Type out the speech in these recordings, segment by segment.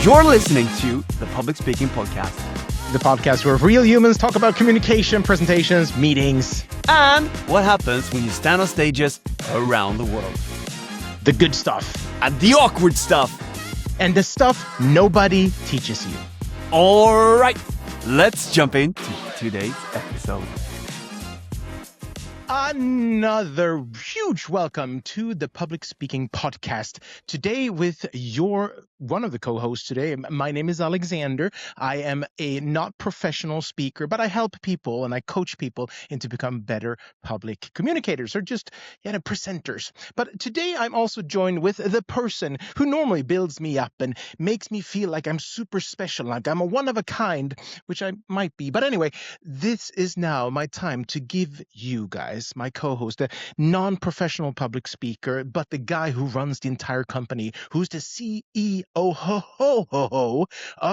You're listening to the Public Speaking Podcast. The podcast where real humans talk about communication, presentations, meetings, and what happens when you stand on stages around the world. The good stuff. And the awkward stuff. And the stuff nobody teaches you. All right, let's jump into today's episode. Another huge welcome to the Public Speaking Podcast. Today with one of the co-hosts today. My name is Alexander. I am a not professional speaker, but I help people and I coach people into become better public communicators or just presenters. But today I'm also joined with the person who normally builds me up and makes me feel like I'm super special, like I'm a one of a kind, which I might be. But anyway, this is now my time to give you guys, my co-host, a non-professional public speaker, but the guy who runs the entire company, who's the CEO of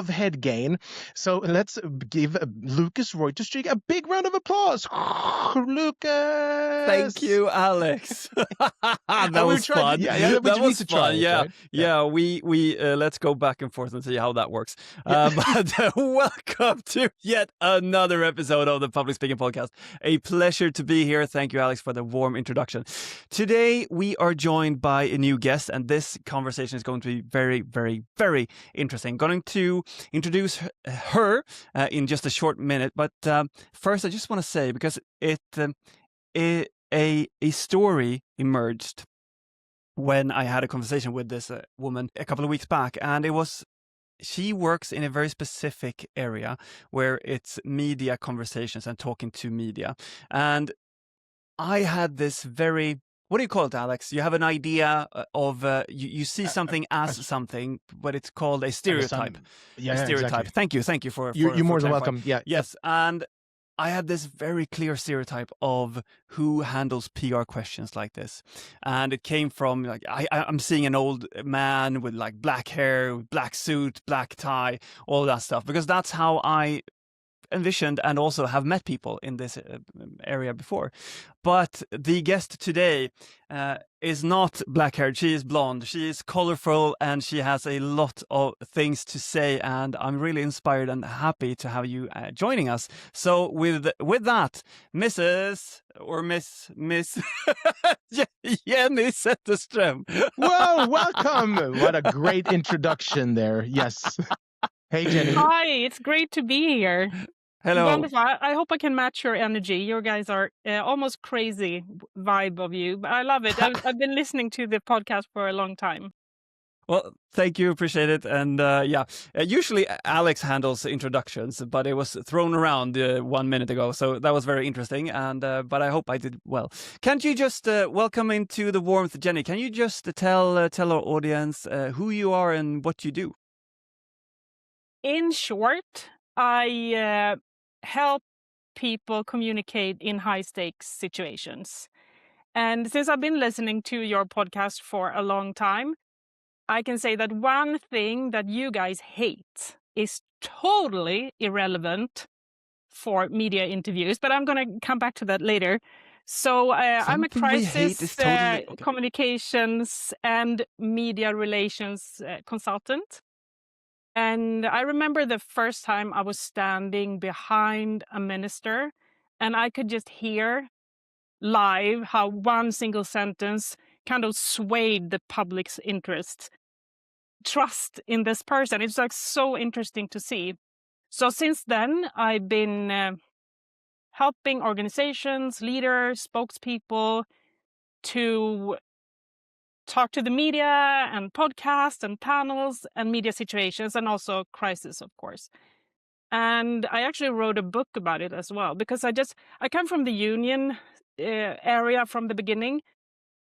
Headgain. So let's give Lucas Reuterstream a big round of applause. Lucas! Thank you, Alex. That was fun. That was fun. Yeah. We let's go back and forth and see how that works. But welcome to yet another episode of the Public Speaking Podcast. A pleasure to be here. Thank you, Alex, for the warm introduction. Today, we are joined by a new guest, and this conversation is going to be very, very, very interesting. Going to introduce her in just a short minute, but first, I just want to say, because a story emerged when I had a conversation with this woman a couple of weeks back, and she works in a very specific area where it's media conversations and talking to media. And I had this very, what do you call it, Alex? You have an idea of, you see something as something, but it's called a stereotype. A stereotype. Exactly. Thank you for you're more than clarifying. welcome. Yeah. Yes. And I had this very clear stereotype of who handles PR questions like this. And it came from, like, I'm seeing an old man with like black hair, black suit, black tie, all that stuff, because that's how I envisioned and also have met people in this area before. But the guest today is not black-haired. She is blonde. She is colorful, and she has a lot of things to say. And I'm really inspired and happy to have you joining us. So with that, Mrs. or Miss Jennie Zetterström. Whoa, welcome! What a great introduction there. Yes. Hey, Jenny. Hi, it's great to be here. Hello. Wonderful. I hope I can match your energy. You guys are almost crazy vibe of you. But I love it. I've been listening to the podcast for a long time. Well, thank you. Appreciate it. And usually Alex handles introductions, but it was thrown around 1 minute ago. So that was very interesting. And but I hope I did well. Can't you just welcome into the warmth, Jenny? Can you just tell our audience who you are and what you do? In short, I help people communicate in high-stakes situations. And since I've been listening to your podcast for a long time, I can say that one thing that you guys hate is totally irrelevant for media interviews, but I'm going to come back to that later. So I'm a crisis communications and media relations consultant. And I remember the first time I was standing behind a minister and I could just hear live how one single sentence kind of swayed the public's interest. Trust in this person. It's like so interesting to see. So since then, I've been helping organizations, leaders, spokespeople to talk to the media and podcasts and panels and media situations and also crisis, of course. And I actually wrote a book about it as well, because I come from the union area from the beginning.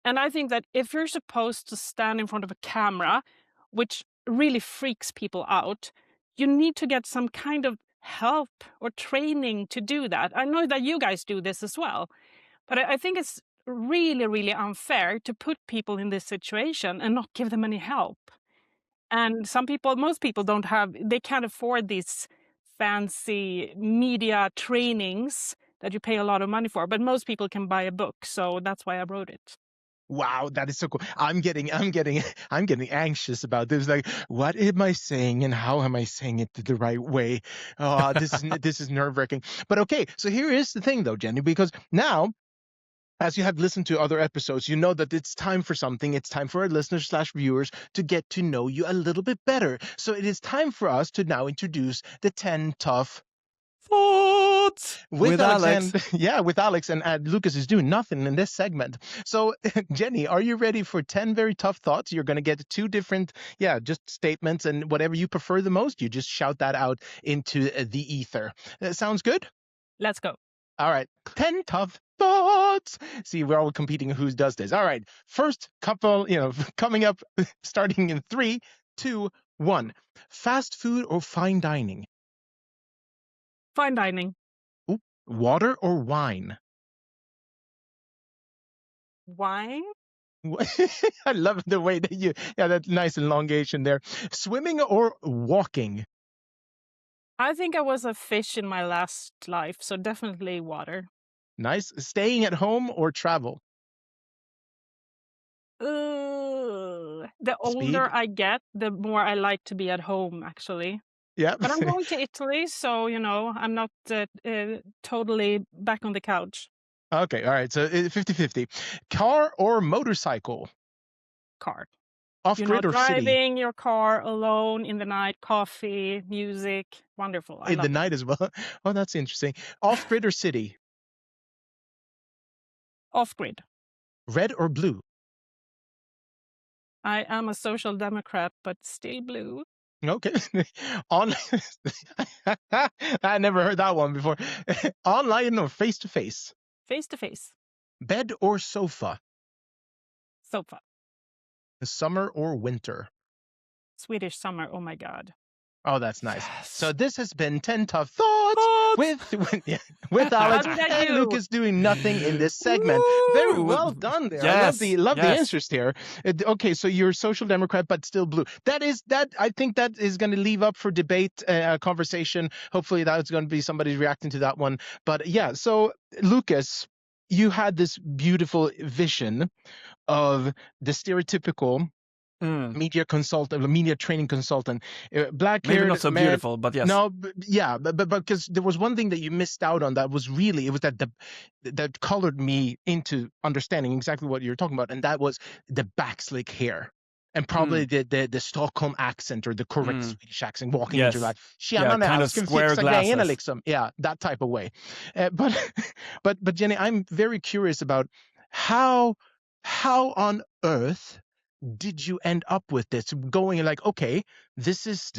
And I think that if you're supposed to stand in front of a camera, which really freaks people out, you need to get some kind of help or training to do that. I know that you guys do this as well, but I think it's really, really unfair to put people in this situation and not give them any help. And most people they can't afford these fancy media trainings that you pay a lot of money for, but most people can buy a book. So that's why I wrote it. Wow, that is so cool. I'm getting anxious about this. Like, what am I saying and how am I saying it the right way? Oh, this is nerve-wracking. But okay, so here is the thing though, Jenny, because now, as you have listened to other episodes, you know that it's time for something. It's time for our listeners / viewers to get to know you a little bit better. So it is time for us to now introduce the 10 tough thoughts with Alex. Yeah, with Alex, and Lucas is doing nothing in this segment. So, Jenny, are you ready for 10 very tough thoughts? You're going to get 2 different, just statements, and whatever you prefer the most, you just shout that out into the ether. Sounds good? Let's go. All right. 10 tough thoughts. See, we're all competing who does this. All right. First couple, coming up, starting in 3, 2, 1. Fast food or fine dining? Fine dining. Ooh, water or wine? Wine? I love the way that that nice elongation there. Swimming or walking? I think I was a fish in my last life, so definitely water. Nice. Staying at home or travel? The older I get, the more I like to be at home, actually. Yeah. But I'm going to Italy, so, I'm not totally back on the couch. Okay, all right. So 50-50. Car or motorcycle? Car. Off-grid or city? Driving your car alone in the night, coffee, music. Wonderful. In the night as well. Oh, that's interesting. Off-grid or city? Off-grid. Red or blue? I am a social democrat, but still blue. Okay. I never heard that one before. Online or face-to-face? Face-to-face. Bed or sofa? Sofa. Summer or winter? Swedish summer. Oh my God. Oh, that's nice. Yes. So this has been 10 Tough Thoughts with Alex and Lucas doing nothing in this segment. Woo! Very well done there. Yes, I love the interest here. Okay, so you're a social democrat but still blue. I think that is going to leave up for debate, conversation. Hopefully that's going to be somebody reacting to that one. But yeah, so Lucas, you had this beautiful vision of the stereotypical media consultant, media training consultant, black-haired, maybe not so man, beautiful, but yes. No, but because there was one thing that you missed out on that was really, it was that colored me into understanding exactly what you're talking about, and that was the backslick hair. And probably the Stockholm accent or the correct Swedish accent, walking into like, kind of square glasses. Yeah, that type of way. But Jenny, I'm very curious about how on earth did you end up with this, going like, okay, this is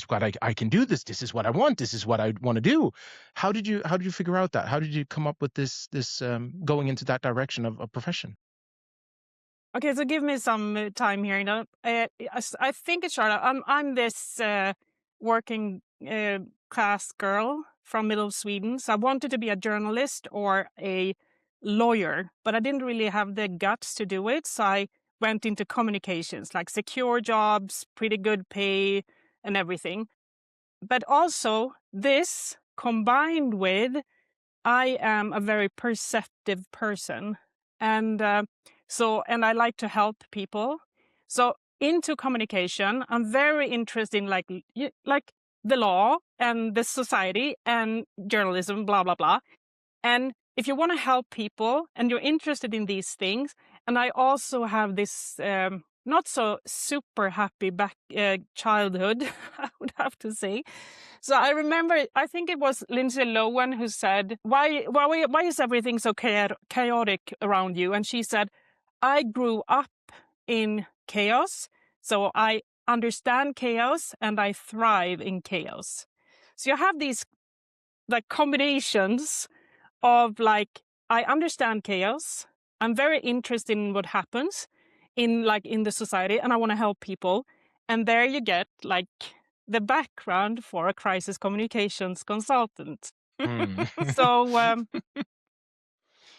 what I can do, this is what I want, this is what I want to do. How did you figure out that? How did you come up with this going into that direction of a profession? Okay, so give me some time here. I think it's short. I'm this working class girl from middle of Sweden. So I wanted to be a journalist or a lawyer, but I didn't really have the guts to do it. So I went into communications, like secure jobs, pretty good pay and everything. But also this combined with I am a very perceptive person. And and I like to help people. So into communication, I'm very interested in like the law and the society and journalism, blah, blah, blah. And if you want to help people and you're interested in these things, and I also have this not so super happy childhood, I would have to say. So I remember, I think it was Lindsay Lohan who said, why is everything so chaotic around you? And she said, I grew up in chaos, so I understand chaos and I thrive in chaos. So you have these like combinations of like, I understand chaos, I'm very interested in what happens in the society, and I want to help people. And there you get like the background for a crisis communications consultant. So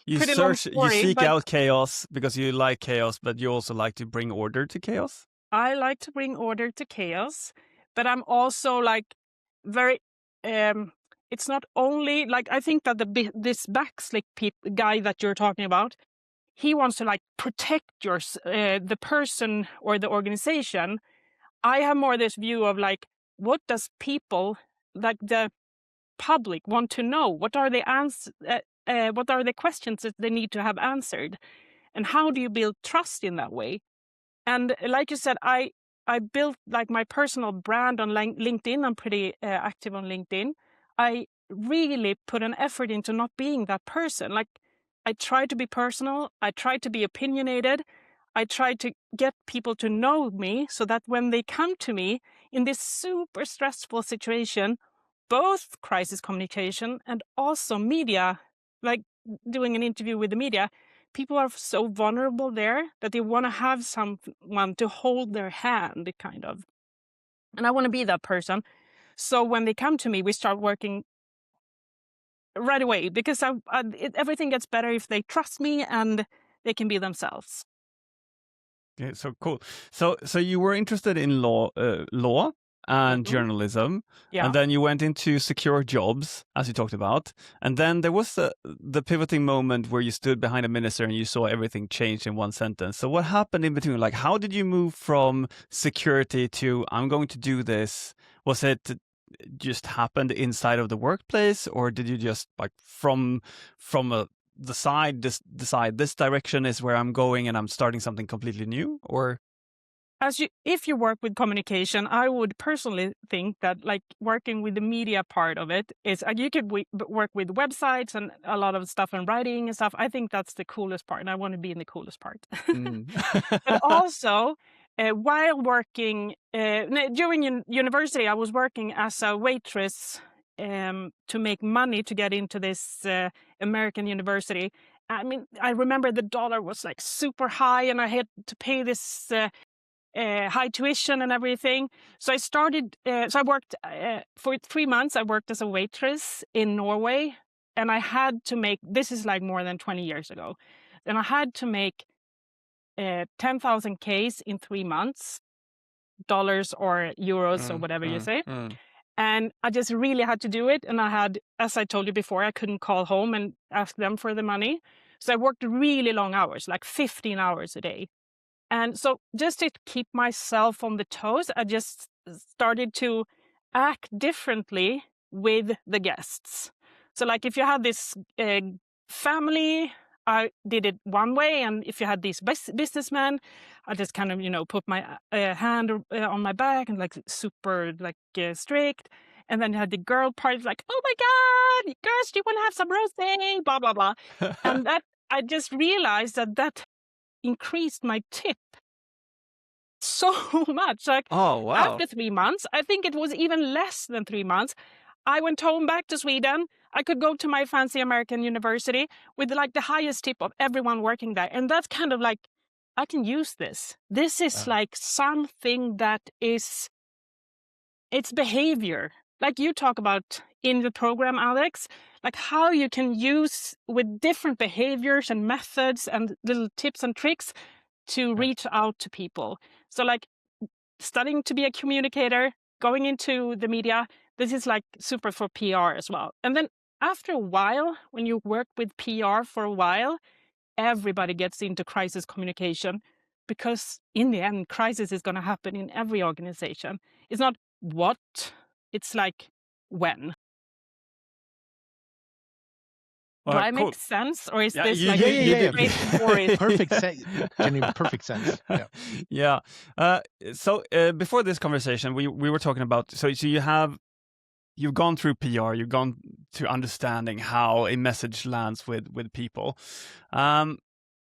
you seek out chaos because you like chaos, but you also like to bring order to chaos. I like to bring order to chaos, but I'm also like very it's not only like, I think that this backslick guy that you're talking about, he wants to like protect the person or the organization. I have more this view of like, what does people, like the public, want to know? What are the what are the questions that they need to have answered? And how do you build trust in that way? And like you said, I built like my personal brand on LinkedIn. I'm pretty active on LinkedIn. I really put an effort into not being that person. Like, I try to be personal. I try to be opinionated. I try to get people to know me so that when they come to me in this super stressful situation, both crisis communication and also media, like doing an interview with the media, people are so vulnerable there that they want to have someone to hold their hand, kind of. And I want to be that person. So when they come to me, we start working right away, because everything gets better if they trust me and they can be themselves. Okay, so cool. So you were interested in law and journalism, Yeah. and then you went into secure jobs, as you talked about, and then there was the pivoting moment where you stood behind a minister and you saw everything change in one sentence. So what happened in between? Like, how did you move from security to I'm going to do this? Was it just happened inside of the workplace, or did you just like from the side decide this direction is where I'm going and I'm starting something completely new? Or if you work with communication, I would personally think that like working with the media part of it is you could work with websites and a lot of stuff and writing and stuff. I think that's the coolest part, and I want to be in the coolest part. But also, while working during university, I was working as a waitress to make money to get into this American university. I mean, I remember the dollar was like super high, and I had to pay this high tuition and everything. So I started. So I worked for 3 months. I worked as a waitress in Norway, and I had to make. This is like more than 20 years ago, and I had to make 10,000 Ks in 3 months, dollars or euros or whatever you say. And I just really had to do it. And I had, as I told you before, I couldn't call home and ask them for the money. So I worked really long hours, like 15 hours a day. And so just to keep myself on the toes, I just started to act differently with the guests. So like if you had this family, I did it one way. And if you had these businessmen, I just kind of, put my hand on my back and like super like strict. And then you had the girl part, like, oh my God, girls, do you want to have some rosé? Blah, blah, blah. And that I just realized that increased my tip so much. Like, oh wow. after 3 months, I think it was even less than 3 months, I went home back to Sweden. I could go to my fancy American university with like the highest tip of everyone working there. And that's kind of like, I can use this. This is like something that is, it's behavior. Like you talk about in the program, Alex, like how you can use with different behaviors and methods and little tips and tricks to reach out to people. So like studying to be a communicator, going into the media, this is like super for PR as well. And then after a while, when you work with PR for a while, everybody gets into crisis communication, because in the end, crisis is going to happen in every organization. It's not what, it's like when. Do I make sense, or is this like yeah. Perfect sense, Jenny. Perfect sense. Yeah. So before this conversation, we were talking about. So you've gone through PR. You've gone to understanding how a message lands with people.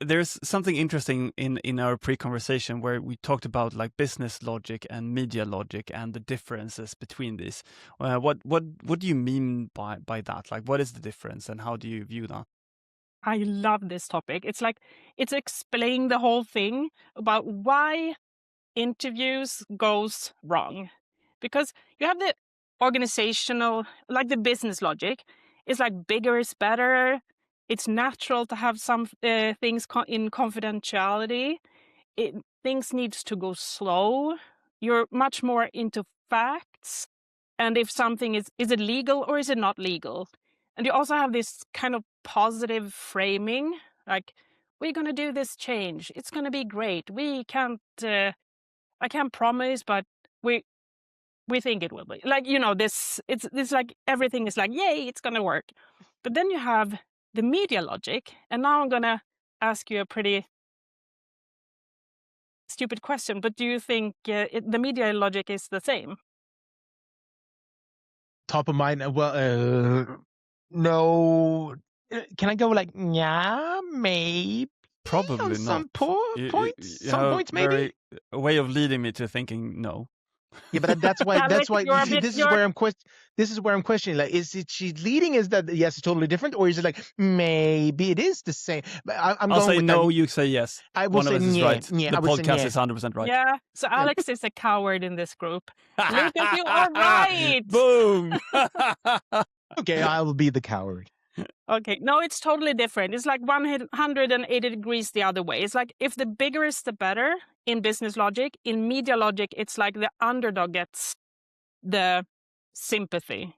There's something interesting in our pre-conversation where we talked about like business logic and media logic and the differences between these. What do you mean by that? Like, what is the difference and how do you view that? I love this topic. It's like, it's explaining the whole thing about why interviews goes wrong. Because you have the organizational, like the business logic. It's like bigger is better. It's natural to have some things in confidentiality. Things needs to go slow. You're much more into facts. And if something is it legal or is it not legal? And you also have this kind of positive framing, like we're going to do this change. It's going to be great. We can't, I can't promise, but we think it will be. Like, you know, it's like everything is like, yay, it's going to work. But then you have the media logic. And now I'm going to ask you a pretty stupid question, but do you think the media logic is the same? Top of mind, no. Can I go like, yeah, maybe? Probably on not. some points, You some have points maybe. a way of leading me to thinking no. Yeah, but that's why. Alex, That's why. you're a See, bit- this is you're- where I'm This is where I'm questioning. Like, is it she leading? Is that yes, it's totally different, or is it like maybe it is the same? But I'm I'll going say with no. that. You say yes. I will One say of us is yeah, right. yeah, The I would say podcast yeah. is 100% right. Yeah, so Alex is a coward in this group. Lucas, you are right. Boom. Okay, I will be the coward. Okay, no, it's totally different. It's like 180 degrees the other way. It's like if the bigger is the better in business logic. In media logic, it's like the underdog gets the sympathy.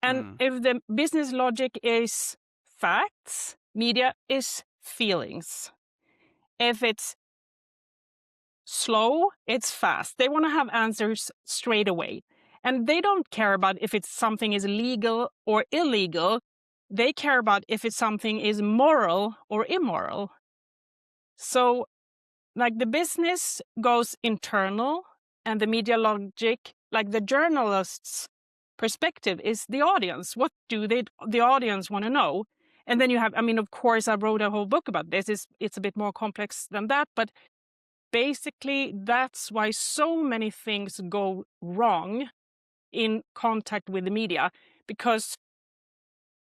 And if the business logic is facts, media is feelings. If it's slow, it's fast. They want to have answers straight away. And they don't care about if it's something is legal or illegal. They care about if it's something is moral or immoral. So, like the business goes internal and the media logic, like the journalist's perspective is the audience. What do the audience want to know? And then you have, I mean, of course, I wrote a whole book about this. It's a bit more complex than that, but basically that's why so many things go wrong in contact with the media, because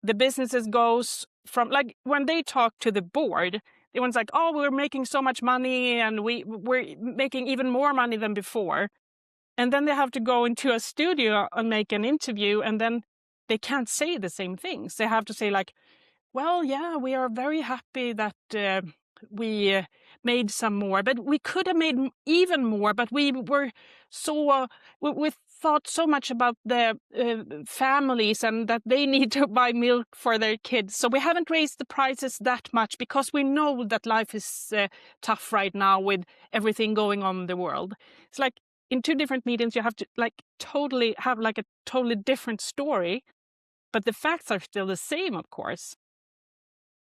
the businesses goes from, like, when they talk to the board, everyone's like, oh, we're making so much money and we're making even more money than before. And then they have to go into a studio and make an interview, and then they can't say the same things. They have to say like, well, yeah, we are very happy that we made some more, but we could have made even more, but we were so, we thought so much about the families and that they need to buy milk for their kids. So we haven't raised the prices that much because we know that life is tough right now with everything going on in the world. It's like in two different meetings, you have to like totally have like a totally different story, but the facts are still the same, of course.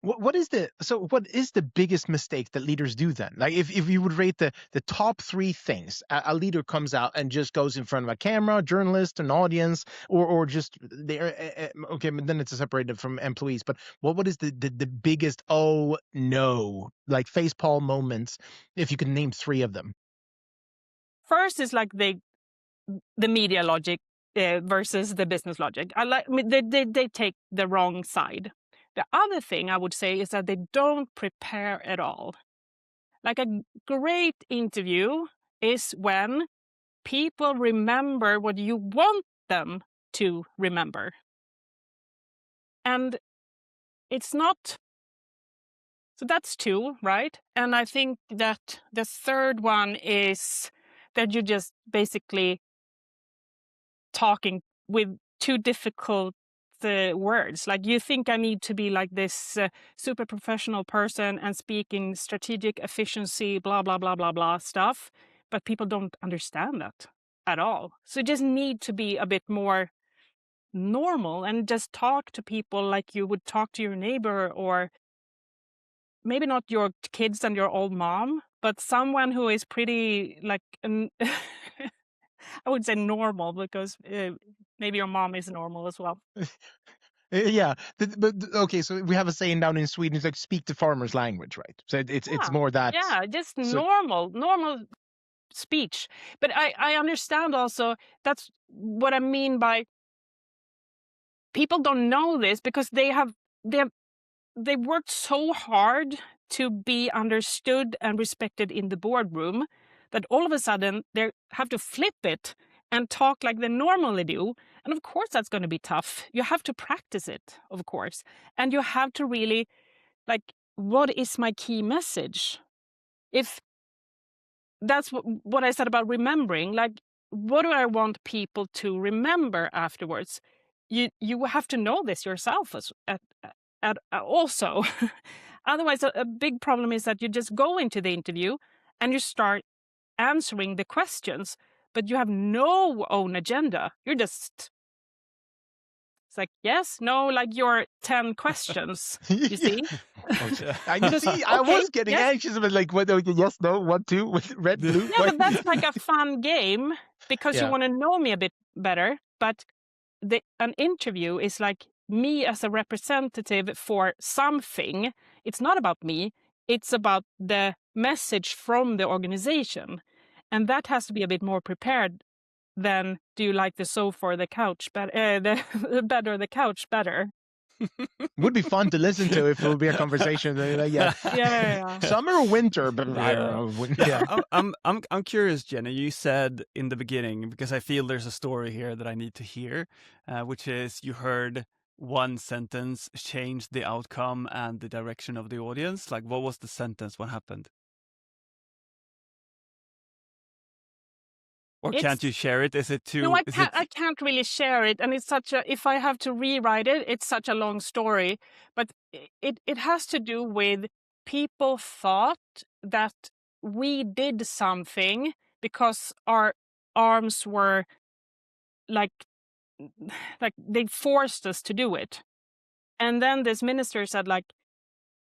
What is the biggest mistake that leaders do then? Like if you would rate the top three things a leader comes out and just goes in front of a camera, journalist, an audience, or just there. Okay, but then it's separated from employees. But what is the biggest oh no, like facepalm moments? If you could name three of them. First is like the media logic versus the business logic. They take the wrong side. The other thing I would say is that they don't prepare at all. Like a great interview is when people remember what you want them to remember. And it's not. So that's two, right? And I think that the third one is that you just basically talking with too difficult words. Like you think I need to be like this super professional person and speaking strategic efficiency, blah, blah, blah, blah, blah stuff. But people don't understand that at all. So you just need to be a bit more normal and just talk to people like you would talk to your neighbor, or maybe not your kids and your old mom, but someone who is pretty like I would say normal, because maybe your mom is normal as well. Yeah, but okay. So we have a saying down in Sweden. It's like speak the farmer's language, right? So it's more that. Yeah, just normal speech. But I understand also that's what I mean by people don't know this because they worked so hard to be understood and respected in the boardroom that all of a sudden they have to flip it and talk like they normally do. And of course, that's going to be tough. You have to practice it, of course. And you have to really, like, what is my key message? If that's what I said about remembering, like, what do I want people to remember afterwards? You have to know this yourself also. Otherwise, a big problem is that you just go into the interview and you start answering the questions, but you have no own agenda. You're just, it's like, yes, no, like your 10 questions, you see? I can see. I Okay, was getting yes. anxious about like what? Yes, no, 1, 2, with red, blue. Yeah, but that's like a fun game because you Yeah. want to know me a bit better. But an interview is like me as a representative for something. It's not about me. It's about the message from the organization. And that has to be a bit more prepared than do you like the sofa or the couch better, the bed or the couch better? Would be fun to listen to if it would be a conversation. Like, Yeah. Summer or winter, but I don't know. Yeah, I'm curious, Jenny. You said in the beginning, because I feel there's a story here that I need to hear, which is you heard one sentence change the outcome and the direction of the audience. Like, what was the sentence? What happened? Or can't you share it? Is it too? No, I can't really share it, and it's such a. If I have to rewrite it, it's such a long story. But it has to do with people thought that we did something because our arms were like they forced us to do it, and then this minister said like,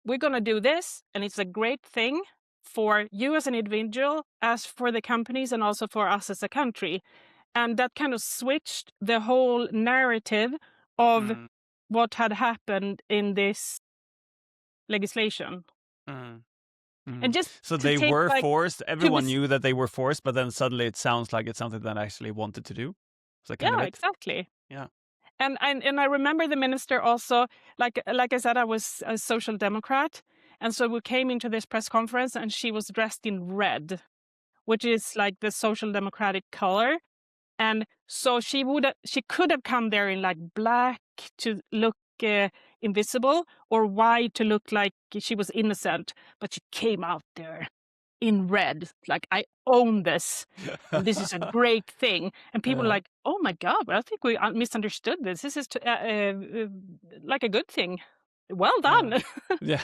we're gonna do this, and it's a great thing for you as an individual, as for the companies, and also for us as a country. And that kind of switched the whole narrative of what had happened in this legislation. And just so they were forced. Everyone be... knew that they were forced, but then suddenly it sounds like it's something that I actually wanted to do. Is that kind of it? Exactly. Yeah. And I remember the minister also, like I said, I was a social democrat. And so we came into this press conference and she was dressed in red, which is like the social democratic color. And so she could have come there in like black to look invisible, or white to look like she was innocent. But she came out there in red, like, I own this. And this is a great thing. And people are like, oh my God, I think we misunderstood this. This is like a good thing. Well done. Yeah.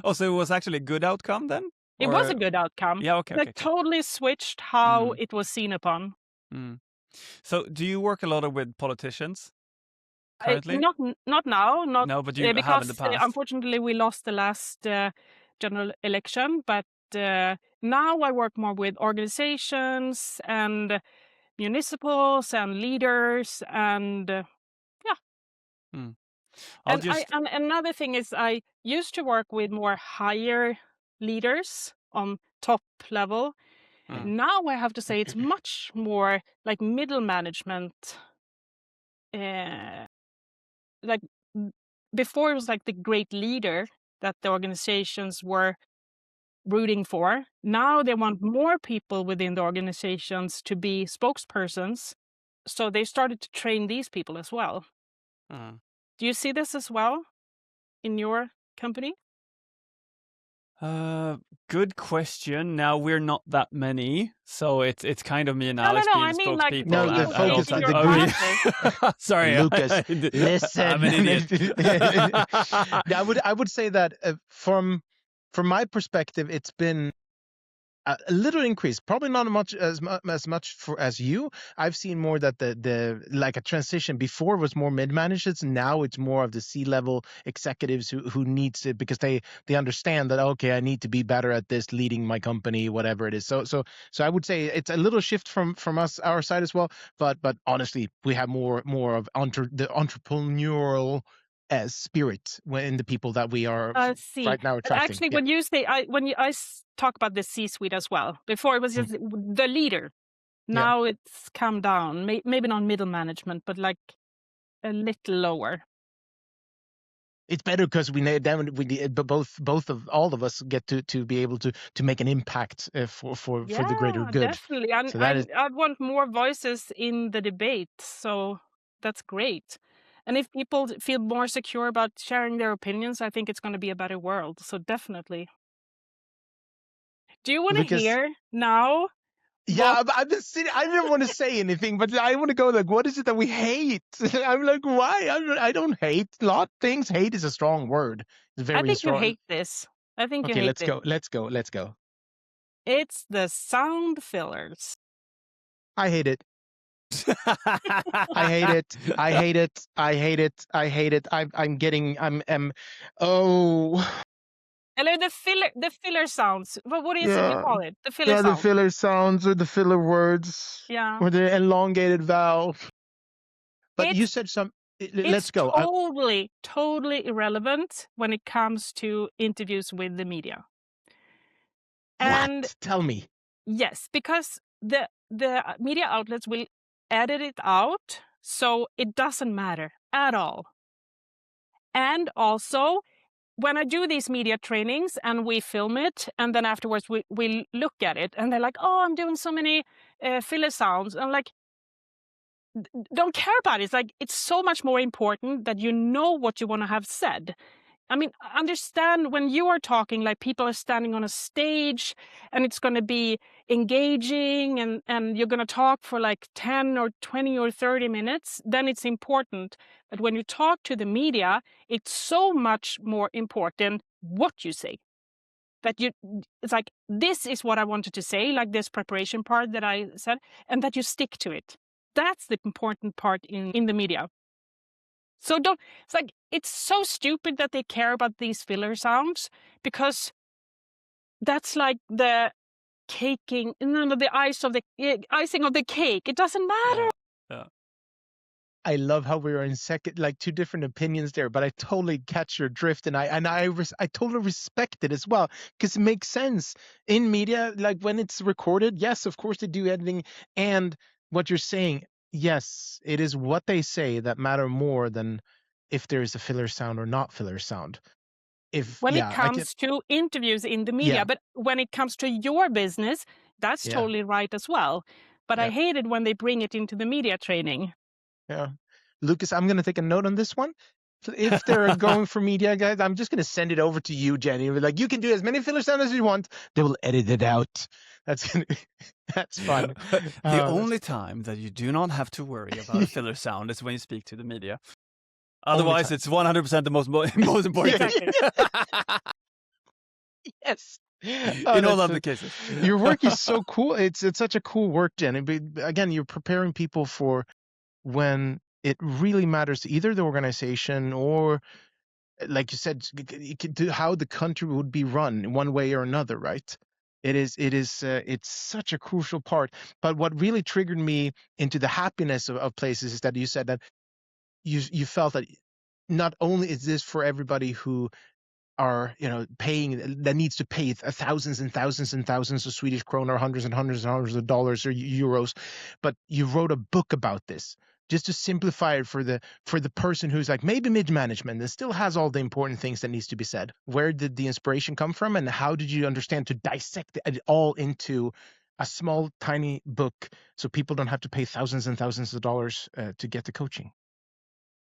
Oh, so it was actually a good outcome then? It was a good outcome. Yeah, okay. That totally switched how it was seen upon. So do you work a lot with politicians currently? Not now. No, but you have in the past. Unfortunately, we lost the last general election. But now I work more with organizations and municipals and leaders and And another thing is I used to work with more higher leaders on top level. Now I have to say it's much more like middle management. Like before it was like the great leader that the organizations were rooting for. Now they want more people within the organizations to be spokespersons. So they started to train these people as well. Do you see this as well in your company? Good question. Now we're not that many, so it's kind of me and Alex being spokespeople. No, the focus on the sorry, Lucas. Listen, I'm an idiot. I would say that from my perspective, it's been a little increase, probably not as much as you. I've seen more that the like a transition. Before was more mid-managers, now it's more of the C-level executives who needs it because they understand that, okay, I need to be better at this, leading my company, whatever it is. So I would say it's a little shift from our side as well. But honestly, we have more of the entrepreneurial spirit in the people that we are right now attracting. Actually, when you say I talk about the C-suite as well. Before it was just the leader. Now it's come down. Maybe not middle management, but like a little lower. It's better because both of all of us get to be able to make an impact for the greater good. Definitely, and so I want more voices in the debate. So that's great. And if people feel more secure about sharing their opinions, I think it's going to be a better world. So definitely. Do you want to hear now Yeah, I've been sitting. I didn't want to say anything, but I want to go like, what is it that we hate? I'm like, why? I don't hate a lot of things. Hate is a strong word. It's very I think strong. you hate this. I think you Okay, hate let's this. go. Let's go. Let's go. It's the sound fillers. I hate it. I hate it. I hate it. I hate it. I hate it. Oh. Eller the filler sounds. What is it you Yeah. call it? The filler Yeah, the sound. filler sounds or the filler words. Yeah. Or the elongated vowel. But you It's said let's go. totally irrelevant when it comes to interviews with the media. And What? Tell me. yes, because the media outlets will edit it out, so it doesn't matter at all. And also, when I do these media trainings and we film it, and then afterwards we look at it, and they're like, "Oh, I'm doing so many filler sounds." I'm like, don't care about it. It's like, it's so much more important that you know what you want to have said. I mean, understand when you are talking, like people are standing on a stage and it's going to be engaging and you're going to talk for like 10 or 20 or 30 minutes, then it's important. But when you talk to the media, it's so much more important what you say. It's like, this is what I wanted to say, like this preparation part that I said, and that you stick to it. That's the important part in the media. So it's like, it's so stupid that they care about these filler sounds, because that's like the the icing of the cake. It doesn't matter. Yeah. I love how we are in two different opinions there, but I totally catch your drift, and I totally respect it as well, because it makes sense in media. Like when it's recorded, yes, of course they do editing, and what you're saying, yes, it is what they say that matter more than if there is a filler sound or not filler sound. When it comes to interviews in the media, but when it comes to your business, that's totally right as well. But I hate it when they bring it into the media training. Yeah. Lucas, I'm going to take a note on this one. If they're going for media, guys, I'm just going to send it over to you, Jenny. Like, you can do as many filler sounds as you want. They will edit it out. That's fun. The only time that you do not have to worry about a filler sound is when you speak to the media. Otherwise, it's 100% the most important thing. Yes. In all other cases. Your work is so cool. It's such a cool work, Jenny. But again, you're preparing people for when it really matters to either the organization or, like you said, how the country would be run in one way or another, right? It's such a crucial part. But what really triggered me into the happiness of places is that you said that you felt that not only is this for everybody who are paying, that needs to pay thousands and thousands and thousands of Swedish krona, hundreds and hundreds and hundreds of dollars or euros, but you wrote a book about this just to simplify it for the person who's like maybe mid-management and still has all the important things that needs to be said. Where did the inspiration come from, and how did you understand to dissect it all into a small tiny book so people don't have to pay thousands and thousands of dollars to get the coaching?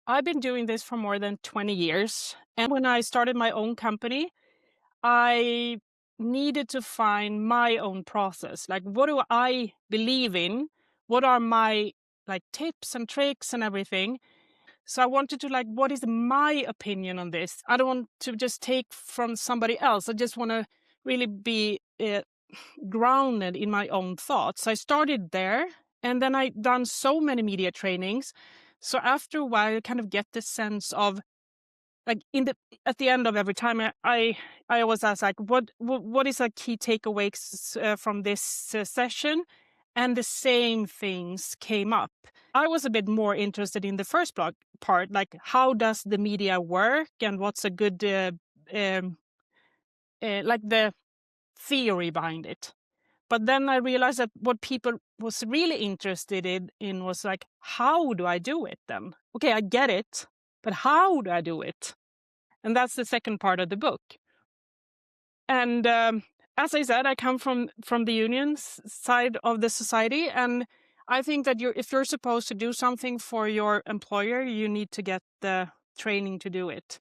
I've been doing this for more than 20 years. And when I started my own company, I needed to find my own process. Like, what do I believe in? What are my tips and tricks and everything? So I wanted to what is my opinion on this? I don't want to just take from somebody else. I just want to really be grounded in my own thoughts. I started there, and then I done so many media trainings. So after a while, I kind of get the sense of at the end of every time, I always ask what is a key takeaways from this session, and the same things came up. I was a bit more interested in the first blog part, like how does the media work and what's a good the theory behind it. But then I realized that what people was really interested in was how do I do it then? Okay, I get it, but how do I do it? And that's the second part of the book. And as I said, I come from the union side of the society, and I think that if you're supposed to do something for your employer, you need to get the training to do it.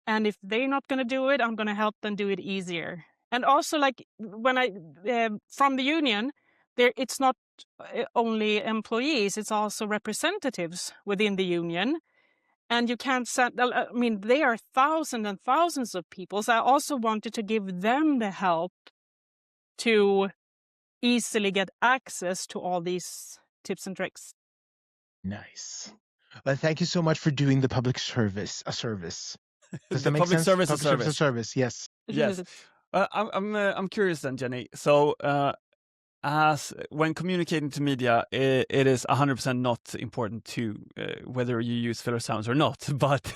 And if they're not going to do it, I'm going to help them do it easier. And also, when I from the union, it's not only employees, it's also representatives within the union. And you can't send, I mean, they are thousands and thousands of people. So I also wanted to give them the help to easily get access to all these tips and tricks. Nice. Well, thank you so much for doing the public service. Does that The make public sense? service Public service, a service. Yes. Yes. I'm curious then, Jenny. So, as when communicating to media, it is 100% not important to whether you use filler sounds or not. But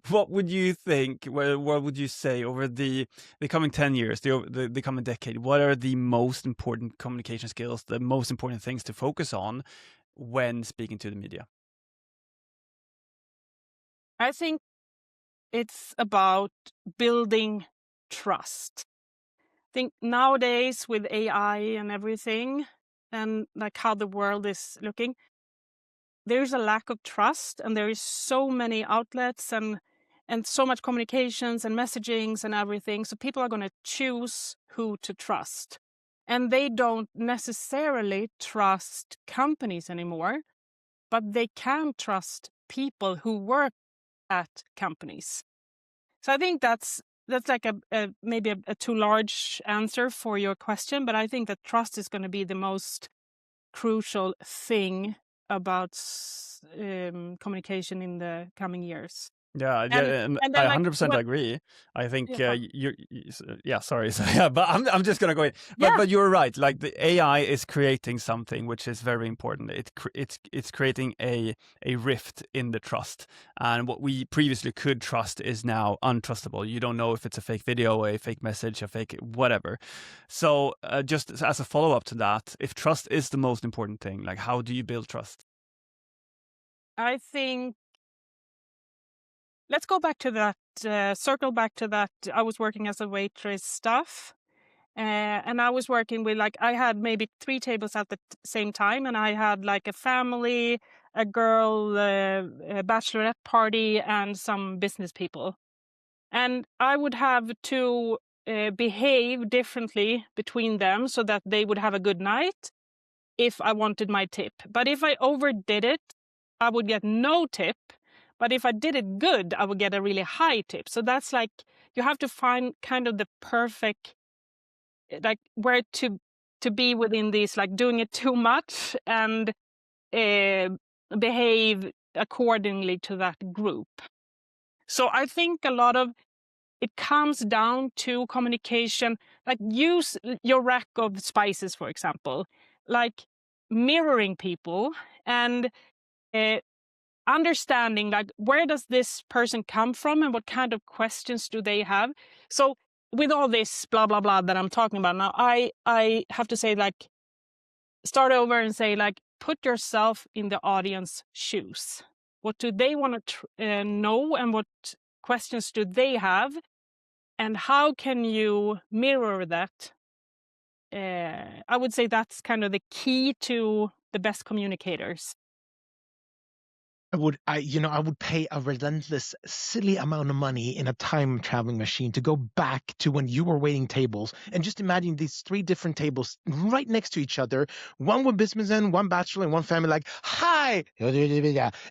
what would you think? What would you say over the coming 10 years, the coming decade? What are the most important communication skills, the most important things to focus on when speaking to the media? I think it's about building trust. I think nowadays with AI and everything, and like how the world is looking, there's a lack of trust, and there is so many outlets and so much communications and messagings and everything. So people are going to choose who to trust, and they don't necessarily trust companies anymore, but they can trust people who work at companies. So I think that's like a maybe a too large answer for your question, but I think that trust is going to be the most crucial thing about communication in the coming years. Yeah, and then, I like, 100% what, agree. I think yeah, sorry, so, yeah, but I'm just gonna go in. But you're right. Like the AI is creating something which is very important. It's creating a rift in the trust, and what we previously could trust is now untrustable. You don't know if it's a fake video, a fake message, a fake whatever. So just as a follow up to that, if trust is the most important thing, like how do you build trust? I think let's go back to that, circle back to that. I was working as a waitress stuff. And I was working with, like, I had maybe 3 tables at the same time, and I had like a family, a girl, a bachelorette party, and some business people. And I would have to behave differently between them so that they would have a good night if I wanted my tip. But if I overdid it, I would get no tip. But if I did it good, I would get a really high tip. So that's like, you have to find kind of the perfect, like, where to be within these, like doing it too much and behave accordingly to that group. So I think a lot of it comes down to communication, like use your rack of spices, for example, like mirroring people and understanding, like, where does this person come from and what kind of questions do they have. So with all this blah blah blah that I'm talking about now, I have to say, like, start over and say, like, put yourself in the audience shoes. What do they want to know, and what questions do they have, and how can you mirror that? I would say that's kind of the key to the best communicators. I would pay a relentless, silly amount of money in a time traveling machine to go back to when you were waiting tables, and just imagine these 3 different tables right next to each other, one with businessmen, one bachelor, and one family, like, hi, and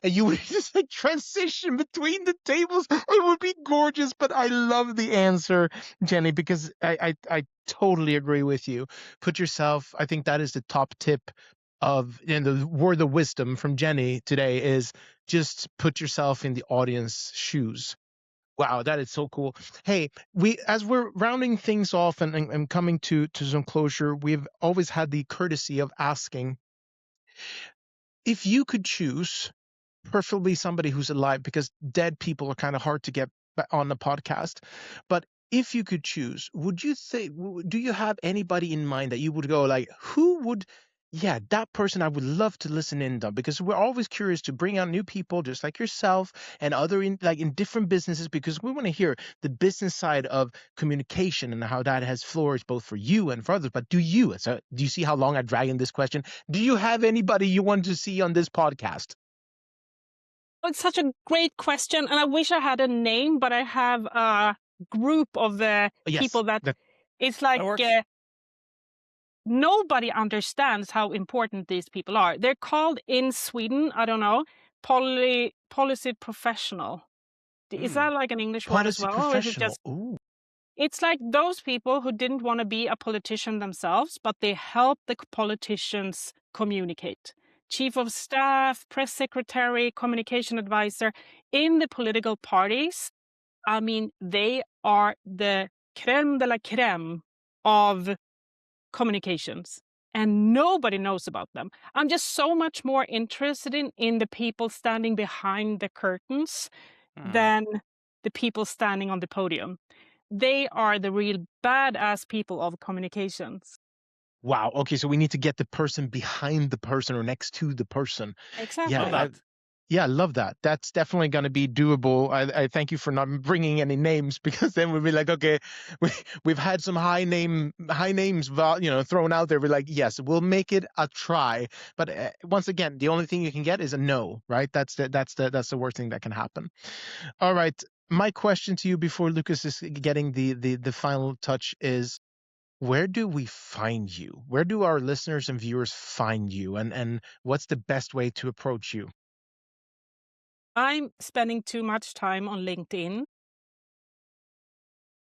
you would just like transition between the tables. It would be gorgeous. But I love the answer, Jenny, because I totally agree with you. Put yourself, I think that is the top tip of, and the word of wisdom from Jenny today is just put yourself in the audience shoes. Wow, that is so cool. Hey, as we're rounding things off and coming to some closure, we've always had the courtesy of asking, if you could choose, preferably somebody who's alive, because dead people are kind of hard to get on the podcast, but if you could choose, would you say, do you have anybody in mind that you would go, like, who would, yeah, that person I would love to listen in on? Because we're always curious to bring out new people just like yourself and other in different businesses, because we want to hear the business side of communication and how that has flourished both for you and for others. But do you see how long I drag in this question? Do you have anybody you want to see on this podcast? It's such a great question, and I wish I had a name, but I have a group of the people that it's like nobody understands how important these people are. They're called in Sweden, I don't know, policy professional. Is that like an English word as Policy well? Or is it professional. just... Ooh. It's like those people who didn't want to be a politician themselves, but they help the politicians communicate. Chief of staff, press secretary, communication advisor in the political parties. I mean, they are the creme de la creme of communications, and nobody knows about them. I'm just so much more interested in the people standing behind the curtains than the people standing on the podium. They are the real badass people of communications. Wow. Okay, so we need to get the person behind the person or next to the person. Exactly. Love that. Yeah, I love that. That's definitely going to be doable. I thank you for not bringing any names, because then we'd be like, okay, we've had some high names, thrown out there. We're like, yes, we'll make it a try. But once again, the only thing you can get is a no, right? That's the worst thing that can happen. All right. My question to you before Lucas is getting the final touch is, where do we find you? Where do our listeners and viewers find you? And what's the best way to approach you? I'm spending too much time on LinkedIn.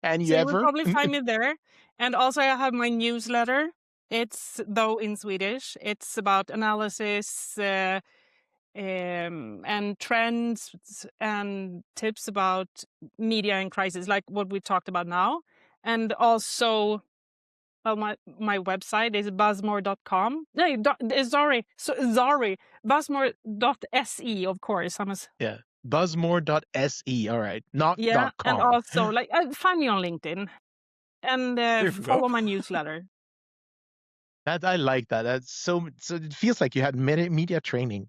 And So you you will ever? probably find me there. And also I have my newsletter. It's, though in Swedish, it's about analysis and trends and tips about media in crisis, like what we talked about now. And also, well, my website is buzzmore.com. No, sorry, buzzmore.se, of course. Yeah. Buzzmore.se. All right. Not Yeah, .com. and also find me on LinkedIn and follow my newsletter. That I like that. That's so it feels like you had media training.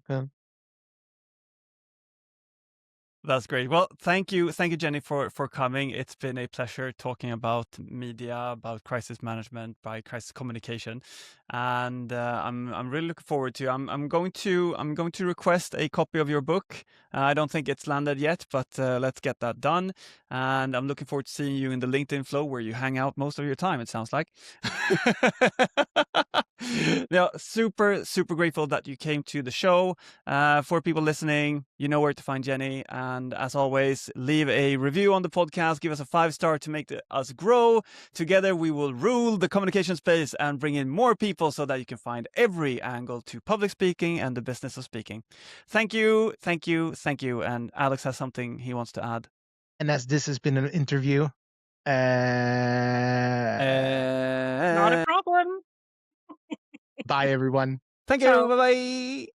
That's great. Well, thank you, Jennie, for coming. It's been a pleasure talking about media, about crisis management, by crisis communication, and I'm really looking forward to. I'm going to request a copy of your book. I don't think it's landed yet, but let's get that done. And I'm looking forward to seeing you in the LinkedIn flow where you hang out most of your time. It sounds like. Yeah, super grateful that you came to the show. For people listening, you know where to find Jennie. And as always, leave a review on the podcast. Give us a 5-star to make us grow. Together, we will rule the communication space and bring in more people so that you can find every angle to public speaking and the business of speaking. Thank you. And Alex has something he wants to add. And as this has been an interview, Not a problem. bye everyone. Thank you. Ciao. Bye-bye.